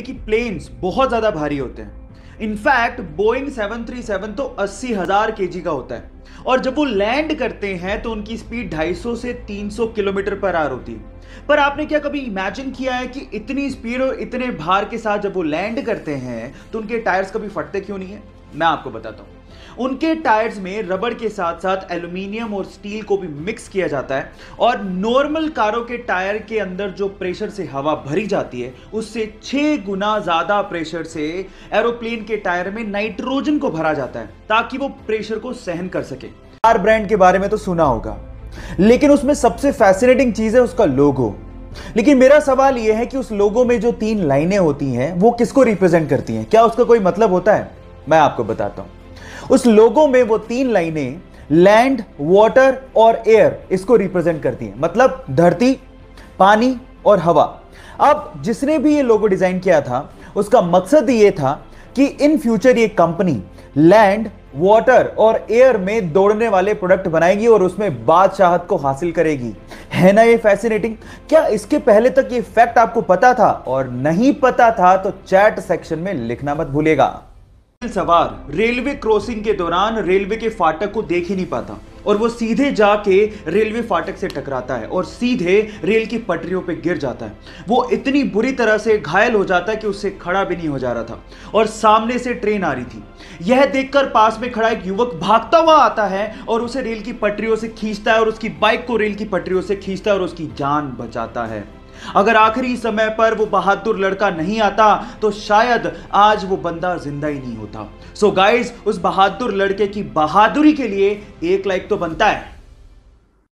कि प्लेन्स बहुत ज्यादा भारी होते हैं। इनफैक्ट बोइंग 737 तो 80,000 केजी का होता है और जब वो लैंड करते हैं तो उनकी स्पीड 250 से 300 किलोमीटर पर आवर होती है। पर आपने क्या कभी इमेजिन किया है कि इतनी स्पीड और इतने भार के साथ जब वो लैंड करते हैं तो उनके टायर्स कभी फटते क्यों नहीं है? मैं आपको बताता हूं। उनके टायर्स में रबड़ के साथ साथ एल्यूमिनियम और स्टील को भी मिक्स किया जाता है और नॉर्मल कारों के टायर के अंदर जो प्रेशर से हवा भरी जाती है उससे 6 गुना ज्यादा प्रेशर से एरोप्लेन के टायर में नाइट्रोजन को भरा जाता है ताकि वो प्रेशर को सहन कर सके। कार ब्रांड के बारे में तो सुना होगा, लेकिन उसमें सबसे फैसिनेटिंग चीज है उसका लोगो। लेकिन मेरा सवाल यह है कि उस लोगो में जो 3 लाइनें होती हैं वो किसको रिप्रेजेंट करती हैं? क्या उसका कोई मतलब होता है? मैं आपको बताता हूं। उस लोगो में वो 3 लाइनें लैंड, वाटर और एयर इसको रिप्रेजेंट करती हैं, मतलब धरती, पानी और हवा। अब जिसने भी ये लोगो डिजाइन किया था उसका मकसद ये था कि इन फ्यूचर ये कंपनी लैंड, वाटर और एयर में दौड़ने वाले प्रोडक्ट बनाएगी और उसमें बादशाहत को हासिल करेगी। है ना ये फैसिनेटिंग? क्या इसके पहले तक ये फैक्ट आपको पता था? और नहीं पता था तो चैट सेक्शन में लिखना मत भूलिएगा। सवार रेलवे क्रॉसिंग के दौरान रेलवे के फाटक को देख ही नहीं पाता और वो सीधे जाके रेलवे फाटक से टकराता है और सीधे रेल की पटरियों पे गिर जाता है। वो इतनी बुरी तरह से घायल हो जाता है कि उससे खड़ा भी नहीं हो जा रहा था और सामने से ट्रेन आ रही थी। यह देखकर पास में खड़ा एक युवक भागता हुआ आता है और उसे रेल की पटरियों से खींचता है और उसकी बाइक को रेल की पटरियों से खींचता है और उसकी जान बचाता है। अगर आखिरी समय पर वो बहादुर लड़का नहीं आता तो शायद आज वो बंदा जिंदा ही नहीं होता। सो गाइस, उस बहादुर लड़के की बहादुरी के लिए एक लाइक तो बनता है।